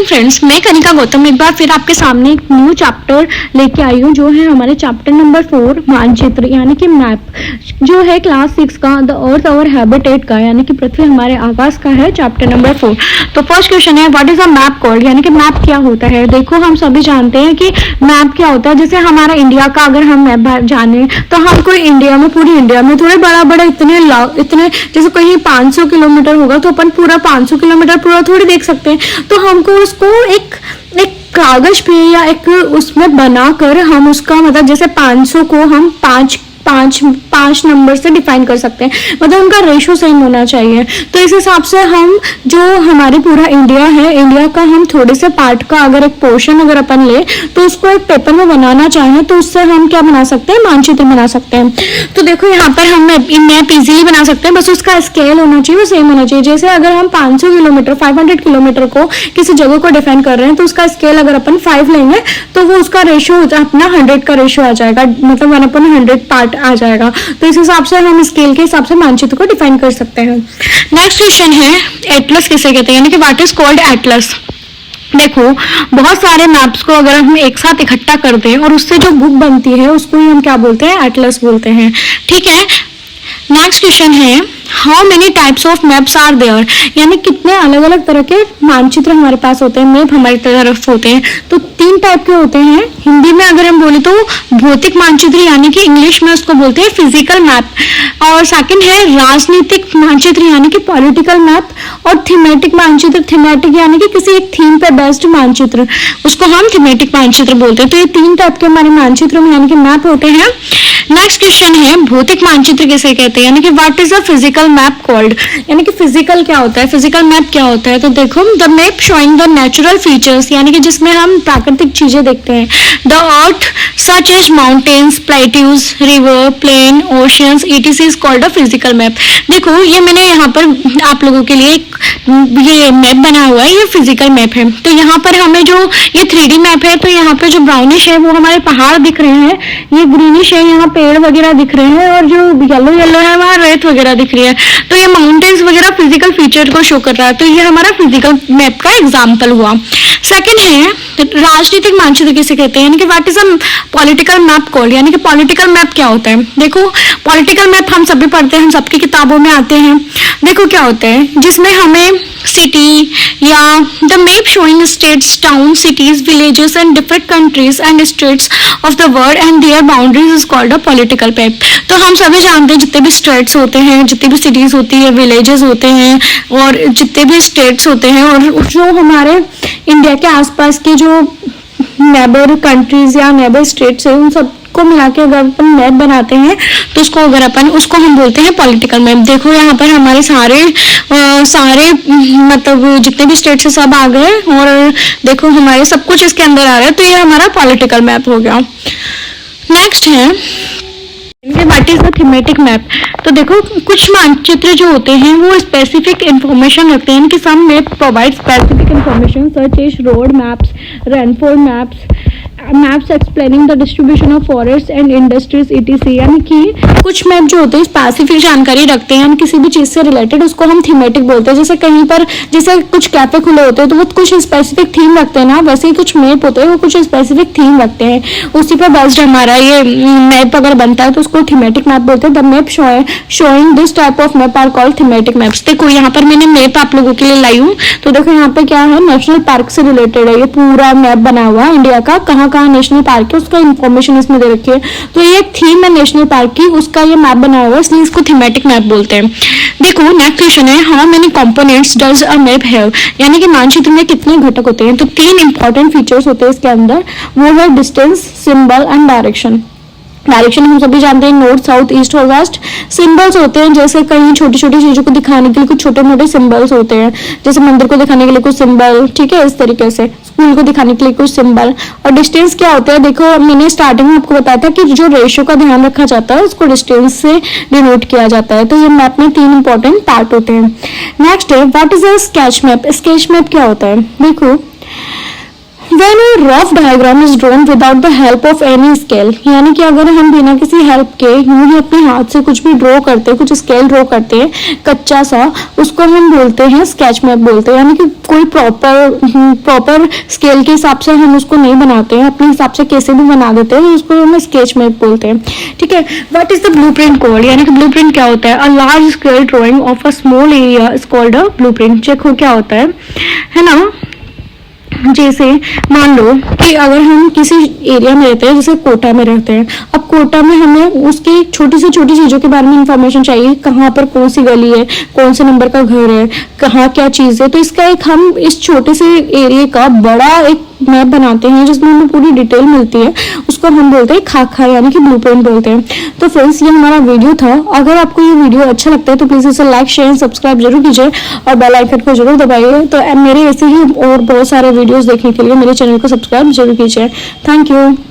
Friends, मैं कनिका गौतम एक बार फिर आपके सामने एक न्यू चैप्टर लेके आई हूँ जो है हमारे चैप्टर नंबर 4 मानचित्र यानी कि मैप, जो है क्लास 6 का द अर्थ आवर हैबिटेट का यानी कि पृथ्वी हमारे आकाश का है चैप्टर नंबर 4। तो फर्स्ट क्वेश्चन है what is a map called, यानी कि मैप क्या होता है। देखो हम सभी जानते हैं कि मैप क्या होता है। जैसे हमारा इंडिया का अगर हम मैप जाने तो हम कोई इंडिया में, पूरी इंडिया में थोड़े बड़ा बड़ा इतने जैसे कहीं 500 किलोमीटर होगा तो अपन पूरा 500 किलोमीटर पूरा थोड़ी देख सकते हैं। तो हमको उसको एक कागज पे या एक उसमें बनाकर हम उसका मतलब जैसे 500 को हम पांच नंबर से डिफाइन कर सकते हैं, मतलब उनका रेशो सेम होना चाहिए। तो इस हिसाब से हम जो हमारी पूरा इंडिया है, इंडिया का हम थोड़े से पार्ट का अगर एक पोर्शन अगर अपन ले तो उसको एक पेपर में बनाना चाहें तो उससे हम क्या बना सकते हैं, मानचित्र बना सकते हैं। तो देखो यहाँ पर हम मैप इजीली बना सकते हैं, बस उसका स्केल होना चाहिए, वो सेम होना चाहिए। जैसे अगर हम 500 किलोमीटर 500 किलोमीटर को किसी जगह को डिफाइन कर रहे हैं तो उसका स्केल अगर अपन 5 लेंगे तो वो उसका रेशो अपना 100 का रेशो आ जाएगा, मतलब 1/100 पार्ट आ जाएगा। तो इस हिसाब से हम स्केल के हिसाब से मानचित्र को डिफाइन कर सकते हैं। नेक्स्ट क्वेश्चन है एटलस किसे कहते हैं, यानी कि व्हाट इज कॉल्ड एटलस। देखो बहुत सारे मैप्स को अगर हम एक साथ इकट्ठा कर दें और उससे जो बुक बनती है उसको ही हम क्या बोलते हैं, एटलस बोलते हैं। ठीक है, नेक्स्ट क्वेश्चन है how many types of maps are there, यानी कितने अलग अलग तरह के मानचित्र हमारे पास होते हैं, मैप हमारी तरफ होते हैं। तो 3 टाइप के होते हैं। हिंदी में अगर हम बोले तो भौतिक मानचित्र यानी कि इंग्लिश में उसको बोलते हैं फिजिकल मैप, और सेकंड है राजनीतिक मानचित्र यानी कि पॉलिटिकल मैप, और थीमेटिक मानचित्र, थीमेटिक यानी कि किसी एक थीम पे बेस्ड मानचित्र, उसको हम थीमेटिक मानचित्र बोलते हैं। तो ये 3 टाइप के हमारे मानचित्र में यानी कि मैप होते हैं। नेक्स्ट क्वेश्चन है भौतिक मानचित्र किसे कहते हैं, यानी कि what is a physical map called, यानी कि फिजिकल क्या होता है, फिजिकल मैप क्या होता है। तो देखो the map showing the natural features, यानी कि जिसमें हम प्राकृतिक चीजें देखते हैं, the earth such as mountains, plateaus, river, plain, oceans etc is called a physical map. देखो ये मैंने यहाँ पर आप लोगों के लिए ये मैप बना हुआ है, ये फिजिकल मैप है। तो यहाँ पर हमें जो ये 3D मैप है, तो यहाँ पे जो ब्राउनिश है वो हमारे पहाड़ दिख रहे हैं, ये ग्रीनिश है यहाँ पेड़ वगैरह दिख रहे हैं, और जो येलो येलो है वहाँ रेत वगैरह दिख रही है। तो ये माउंटेन्स वगैरह फिजिकल फीचर को शो कर रहा है। तो ये हमारा फिजिकल मैप का एग्जाम्पल हुआ। सेकंड है राजनीतिक मानचित्र किसे कहते हैं, यानी कि what is a political map called, यानी कि पॉलिटिकल मैप क्या होता है। देखो पॉलिटिकल मैप हम सभी पढ़ते हैं, हम सबकी किताबों में आते हैं। देखो क्या होता है, जिसमें हमें सिटी या the map showing states, town, cities, villages and different countries and states of the world and their boundaries is called a political map. तो हम सभी जानते हैं जितने भी स्टेट्स होते हैं, जितनी भी सिटीज होती है, विलेजेस होते हैं, और जितने भी स्टेट्स होते हैं, और जो हमारे इंडिया के आसपास के जो नेबर कंट्रीज या नेबर स्टेट्स है, उन सब को मिला के अगर अपन मैप बनाते हैं तो उसको हम बोलते हैं पॉलिटिकल मैप। देखो यहाँ पर हमारे सारे मतलब जितने भी स्टेट्स है सब आ गए, और देखो हमारे सब कुछ इसके अंदर आ रहा है। तो ये हमारा पॉलिटिकल मैप हो गया। नेक्स्ट है what is the thematic map. तो देखो कुछ मानचित्र जो होते हैं वो स्पेसिफिक इंफॉर्मेशन रखते हैं, कि some map provide specific information such as road maps, rainfall maps explaining the distribution of forest and industries etc, यानी कि कुछ मैप जो होते हैं स्पेसिफिक जानकारी रखते हैं किसी भी चीज से रिलेटेड, उसको हम थीमेटिक बोलते हैं। जैसे कहीं पर जैसे कुछ कैफे खुले होते हैं तो वो कुछ स्पेसिफिक थीम रखते हैं ना, वैसे ही कुछ मैप होते हैं वो कुछ स्पेसिफिक थीम रखते हैं, उसी पर बेस्ड हमारा ये मैप अगर बनता है तो उसको थीमेटिक मैप बोलते हैं। The map showing this type of map are called thematic maps. देखो यहाँ पर मैंने मैप आप लोगों के लिए लाई हूँ। तो देखो यहाँ पे क्या है, नेशनल पार्क से रिलेटेड है, ये पूरा मैप बना हुआ है इंडिया का, कहाँ नेशनल पार्क है उसका इंफॉर्मेशन इसमें दे रखी है। तो ये एक थीम है नेशनल पार्क की, उसका ये मैप बना हुआ है, इसलिए इसको थीमेटिक मैप बोलते हैं। देखो नेक्स्ट क्वेश्चन है how many components does a map have, यानी कि मानचित्र में कितने घटक होते हैं। तो 3 इंपॉर्टेंट फीचर्स होते हैं इसके अंदर, वो है distance, symbol and direction. Direction हम सभी जानते हैं नॉर्थ, साउथ, ईस्ट और वेस्ट। सिंबल्स होते हैं जैसे कहीं छोटी छोटी चीजों को दिखाने के लिए कुछ छोटे मोटे सिंबल्स होते हैं, जैसे मंदिर को दिखाने के लिए कुछ सिंबल, ठीक है, इस तरीके से स्कूल को दिखाने के लिए कुछ सिंबल। और डिस्टेंस क्या होता है, देखो मैंने स्टार्टिंग में आपको बताया था कि जो रेशियो का ध्यान रखा जाता है उसको डिस्टेंस से डिनोट किया जाता है। तो ये मैप में 3 इंपॉर्टेंट पार्ट होते हैं। नेक्स्ट है what is a sketch map. Sketch map क्या होता है, देखो When a rough diagram is drawn without the help of any scale, यानी कि अगर हम बिना किसी हेल्प के यूं ही अपने हाथ से कुछ भी ड्रॉ करते हैं, कुछ स्केल ड्रॉ करते हैं कच्चा सा, उसको हम बोलते हैं स्केच मैप बोलते हैं। यानी कि कोई प्रॉपर स्केल के हिसाब से हम उसको नहीं बनाते हैं, अपने हिसाब से कैसे भी बना देते हैं, उसको हम स्केच मैप बोलते हैं। ठीक है। What is the blueprint called, यानी कि ब्लूप्रिंट क्या होता है? A large scale drying of a small area is called a blueprint. देखो क्या होता है ना। जैसे मान लो कि अगर हम किसी एरिया में रहते हैं, जैसे कोटा में रहते हैं, अब कोटा में हमें उसकी छोटी से छोटी चीज़ों के बारे में इंफॉर्मेशन चाहिए, कहाँ पर कौन सी गली है, कौन से नंबर का घर है, कहाँ क्या चीज़ है। तो इसका एक हम इस छोटे से एरिया का बड़ा एक मैप बनाते हैं जिसमें हमें पूरी डिटेल मिलती है, उसको हम बोलते हैं खाका, यानी कि ब्लूप्रिंट बोलते हैं। तो फ्रेंड्स, ये हमारा वीडियो था। अगर आपको ये वीडियो अच्छा लगता है तो प्लीज़ इसे लाइक शेयर सब्सक्राइब जरूर कीजिए और बेल आइकन को जरूर दबाइए। तो मेरे ऐसे ही और बहुत सारे वीडियोस देखने के लिए मेरे चैनल को सब्सक्राइब जरूर कीजिए। Thank you.